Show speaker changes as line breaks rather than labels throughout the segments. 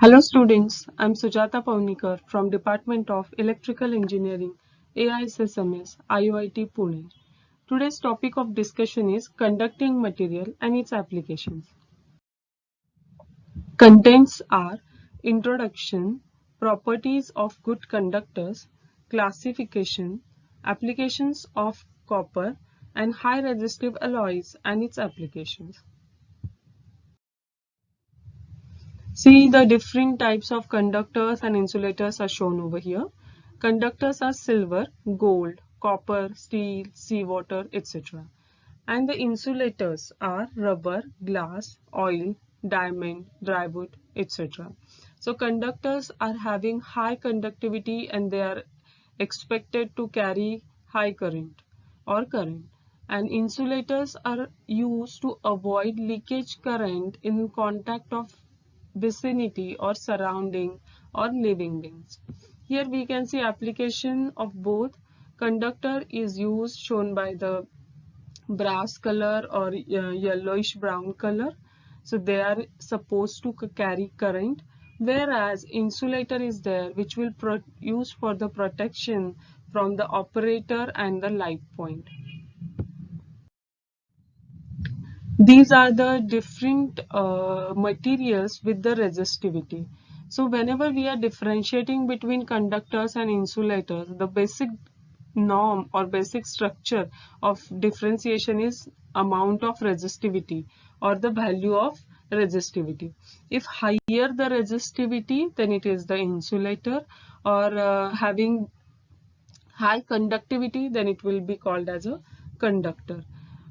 Hello students, I'm Sujata Paunikar from Department of Electrical Engineering, AISSMS, IOIT Pune. Today's topic of discussion is conducting material and its applications. Contents are introduction, properties of good conductors, classification, applications of copper, and high resistive alloys and its applications. See, the different types of conductors and insulators are shown over here. Conductors are silver, gold, copper, steel, seawater, etc. And the insulators are rubber, glass, oil, diamond, drywood, etc. So conductors are having high conductivity and they are expected to carry high current or current. And insulators are used to avoid leakage current in contact of vicinity or surrounding or living beings. Here we can see application of both. Conductor is used shown by the brass color or yellowish brown color. So they are supposed to carry current, whereas insulator is there which will use for the protection from the operator and the light point. These are the different materials with the resistivity. So whenever we are differentiating between conductors and insulators, the basic norm or basic structure of differentiation is amount of resistivity or the value of resistivity. If higher the resistivity, then it is the insulator, or having high conductivity, then it will be called as a conductor.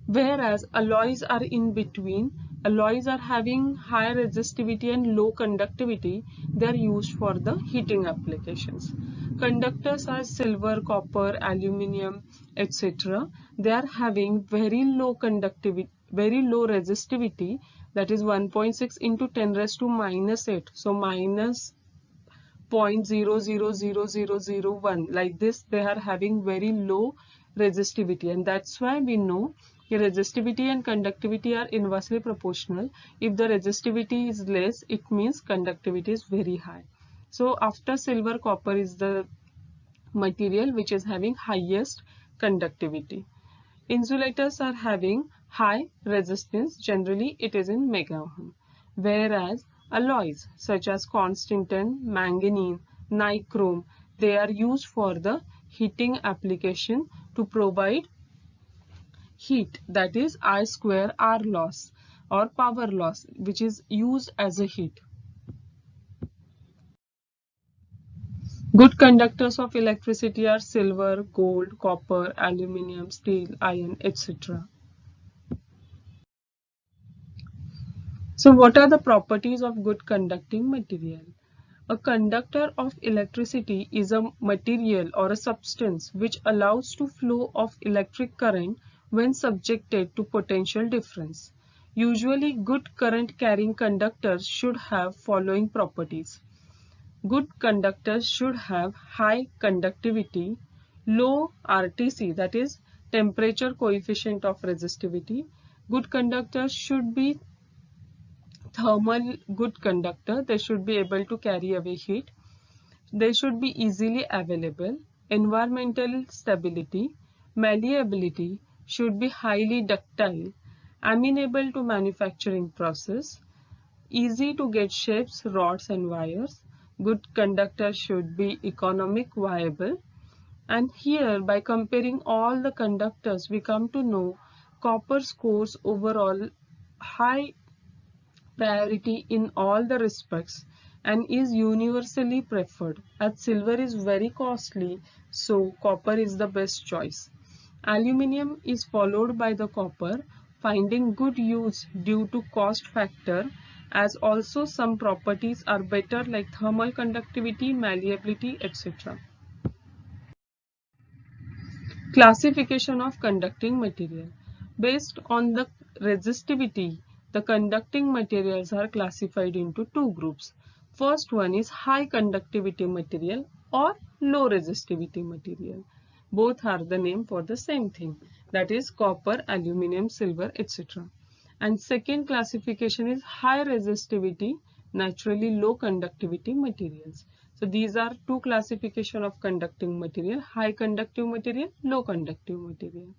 Whereas alloys are in between. Alloys are having high resistivity and low conductivity. They are used for the heating applications. Conductors are silver, copper, aluminium, etc. They are having very low conductivity, very low resistivity, that is 1.6 into 10 raised to minus 8. So minus 0.000001, like this they are having very low resistivity, and that's why we know the resistivity and conductivity are inversely proportional. If the resistivity is less, it means conductivity is very high. So after silver, copper is the material which is having highest conductivity. Insulators are having high resistance, generally it is in megaohm, whereas alloys such as constantan, manganese, nichrome, they are used for the heating application to provide heat, that is I square R loss or power loss, which is used as a heat. Good conductors of electricity are silver, gold, copper, aluminium, steel, iron, etc. So what are the properties of good conducting material? A conductor of electricity is a material or a substance which allows to flow of electric current when subjected to potential difference. Usually good current carrying conductors should have following properties. Good conductors should have high conductivity, low RTC, that is temperature coefficient of resistivity. Good conductors should be thermal good conductor. They should be able to carry away heat. They should be easily available. Environmental stability, malleability, should be highly ductile, amenable to manufacturing process, easy to get shapes, rods and wires. Good conductor should be economic, viable. And here, by comparing all the conductors, we come to know copper scores overall high priority in all the respects and is universally preferred, as silver is very costly, so copper is the best choice. Aluminium is followed by the copper, finding good use due to cost factor, as also some properties are better like thermal conductivity, malleability, etc. Classification of conducting material. Based on the resistivity, the conducting materials are classified into two groups. First one is high conductivity material or low resistivity material. Both are the name for the same thing, that is copper, aluminium, silver, etc. And second classification is high resistivity naturally low conductivity materials. So these are two classification of conducting material: high conductive material, low conductive material.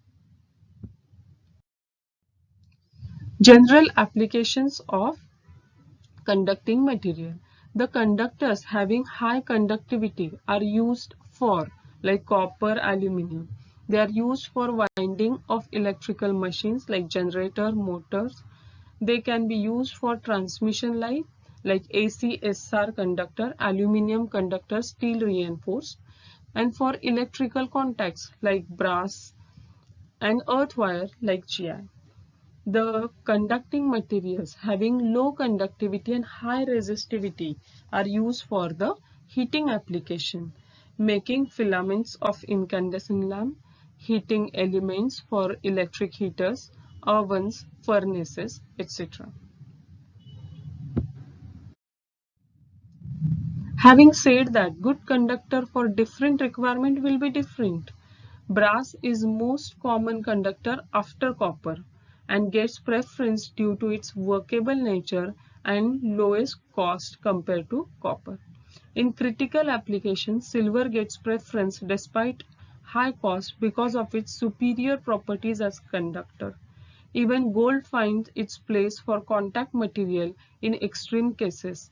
General applications of conducting material. The conductors having high conductivity are used for, like copper, aluminum. They are used for winding of electrical machines like generator, motors. They can be used for transmission line like AC/SR conductor, aluminum conductor, steel reinforced, and for electrical contacts like brass and earth wire like GI. The conducting materials having low conductivity and high resistivity are used for the heating application, making filaments of incandescent lamp, heating elements for electric heaters, ovens, furnaces, etc. Having said that, good conductor for different requirement will be different. Brass is most common conductor after copper and gets preference due to its workable nature and lowest cost compared to copper. In critical applications, silver gets preference despite high cost because of its superior properties as conductor. Even gold finds its place for contact material in extreme cases.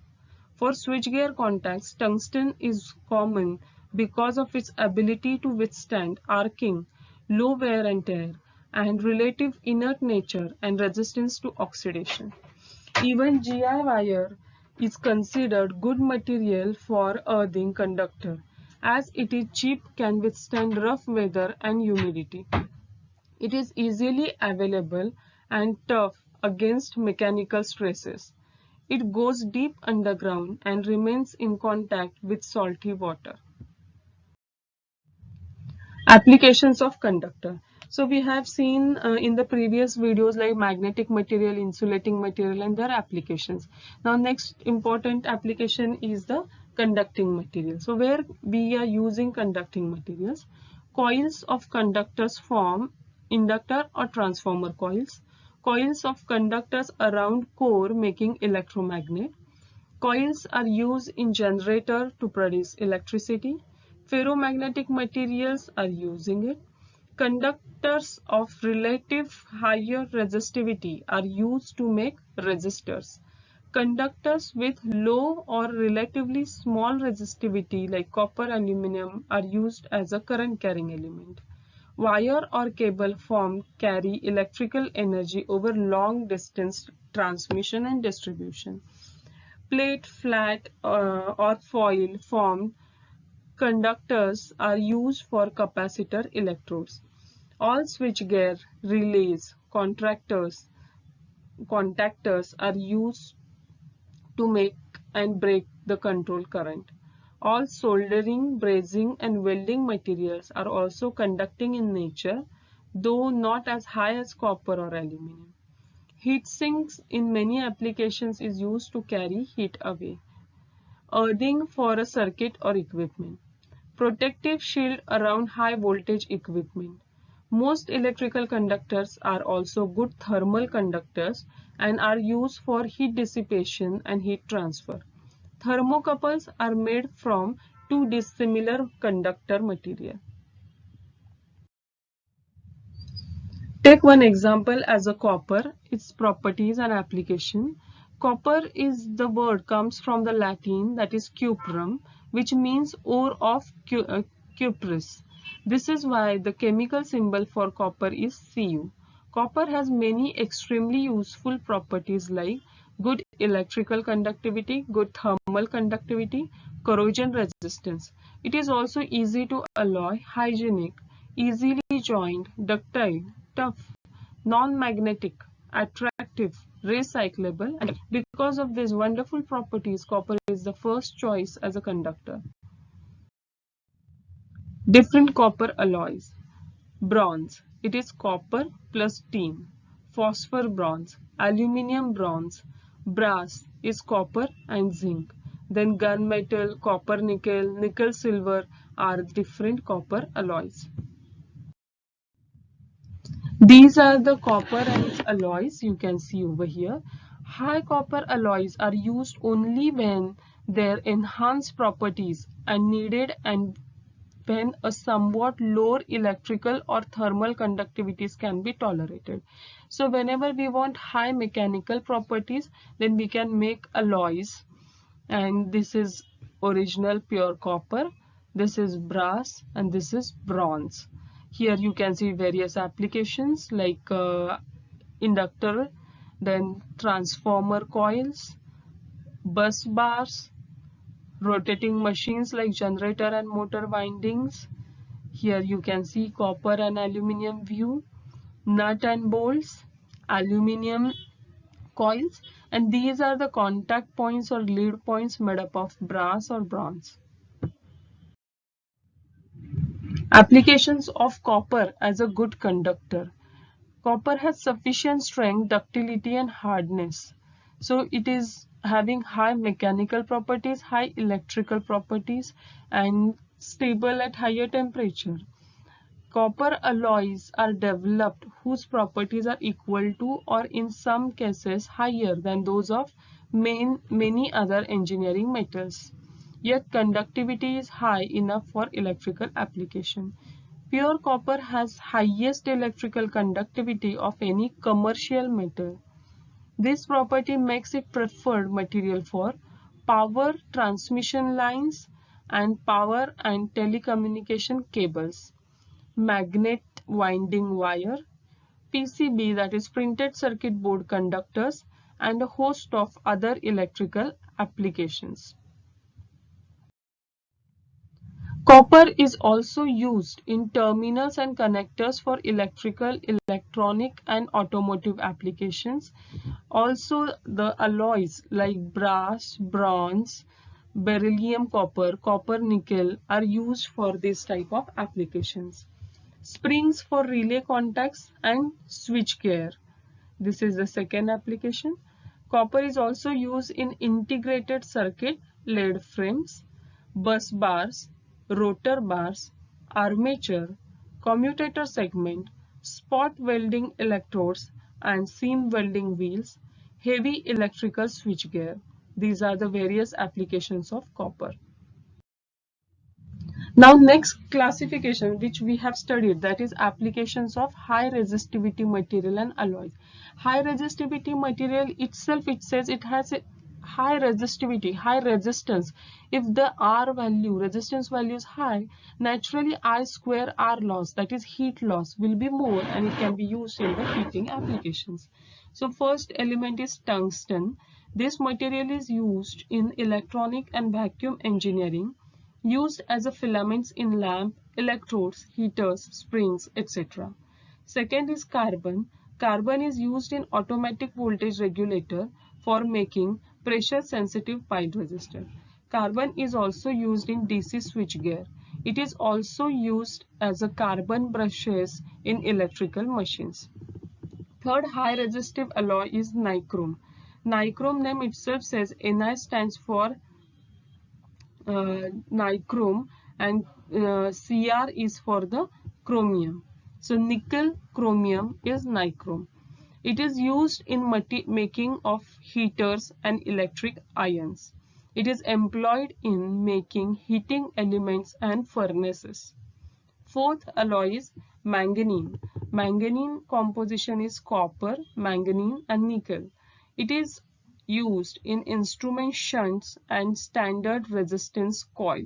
For switchgear contacts, tungsten is common because of its ability to withstand arcing, low wear and tear, and relative inert nature and resistance to oxidation. Even GI wire is considered good material for earthing conductor as it is cheap, can withstand rough weather and humidity. It is easily available and tough against mechanical stresses. It goes deep underground and remains in contact with salty water. Applications of conductor. So we have seen in the previous videos like magnetic material, insulating material and their applications. Now next important application is the conducting material. So where we are using conducting materials, coils of conductors form inductor or transformer coils, coils of conductors around core making electromagnet. Coils are used in generator to produce electricity. Ferromagnetic materials are using it. Conductors of relative higher resistivity are used to make resistors. Conductors with low or relatively small resistivity like copper, aluminum are used as a current carrying element. Wire or cable formed carry electrical energy over long distance transmission and distribution. Plate, flat or foil formed conductors are used for capacitor electrodes. All switchgear, relays, contactors are used to make and break the control current. All soldering, brazing and welding materials are also conducting in nature, though not as high as copper or aluminum. Heat sinks in many applications is used to carry heat away. Earthing for a circuit or equipment. Protective shield around high voltage equipment. Most electrical conductors are also good thermal conductors and are used for heat dissipation and heat transfer. Thermocouples are made from two dissimilar conductor material. Take one example as a copper, its properties and application. Copper is the word comes from the Latin that is cuprum, which means ore of cuprous. This is why the chemical symbol for copper is Cu. Copper has many extremely useful properties like good electrical conductivity, good thermal conductivity, corrosion resistance. It is also easy to alloy, hygienic, easily joined, ductile, tough, non-magnetic, attractive, recyclable, and because of these wonderful properties, copper is the first choice as a conductor. Different copper alloys. Bronze. It is copper plus tin. Phosphor bronze. Aluminium bronze. Brass is copper and zinc. Then gunmetal, copper nickel, nickel silver are different copper alloys. These are the copper and its alloys you can see over here. High copper alloys are used only when their enhanced properties are needed and when a somewhat lower electrical or thermal conductivities can be tolerated. So whenever we want high mechanical properties, then we can make alloys, and this is original pure copper, this is brass, and this is bronze. Here you can see various applications like inductor, then transformer coils, bus bars, rotating machines like generator and motor windings. Here you can see copper and aluminium view, nut and bolts, aluminium coils, and these are the contact points or lead points made up of brass or bronze. Applications of copper as a good conductor. Copper has sufficient strength, ductility and hardness. So it is having high mechanical properties, high electrical properties, and stable at higher temperature. Copper alloys are developed whose properties are equal to or in some cases higher than those of many other engineering metals. Yet conductivity is high enough for electrical application. Pure copper has highest electrical conductivity of any commercial metal. This property makes it preferred material for power transmission lines and power and telecommunication cables, magnet winding wire, PCB, that is printed circuit board conductors, and a host of other electrical applications. Copper is also used in terminals and connectors for electrical, electronic and automotive applications. Also the alloys like brass, bronze, beryllium copper, copper nickel are used for this type of applications. Springs for relay contacts and switchgear. This is the second application. Copper is also used in integrated circuit lead frames, bus bars, rotor bars, armature, commutator segment, spot welding electrodes and seam welding wheels, heavy electrical switchgear. These are the various applications of copper. Now next classification which we have studied, that is applications of high resistivity material and alloys. High resistivity material itself, it says it has a high resistivity, high resistance. If the R value, resistance value is high, naturally I square R loss, that is heat loss, will be more and it can be used in the heating applications. So first element is tungsten. This material is used in electronic and vacuum engineering, used as a filaments in lamp, electrodes, heaters, springs, etc. Second is carbon. Carbon is used in automatic voltage regulator for making pressure sensitive pile resistor. Carbon is also used in DC switchgear. It is also used as a carbon brushes in electrical machines. Third high resistive alloy is nichrome. Nichrome name itself says Ni stands for nichrome and Cr is for the chromium. So nickel chromium is nichrome. It is used in making of heaters and electric irons. It is employed in making heating elements and furnaces. Fourth alloy is manganese. Manganese composition is copper, manganese and nickel. It is used in instrument shunts and standard resistance coil.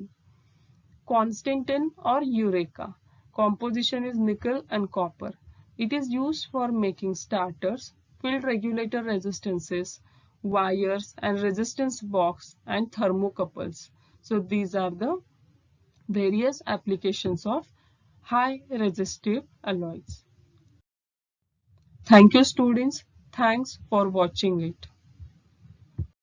Constantan or Eureka. Composition is nickel and copper. It is used for making starters, field regulator resistances, wires and resistance box and thermocouples. So these are the various applications of high resistive alloys. Thank you students. Thanks for watching it.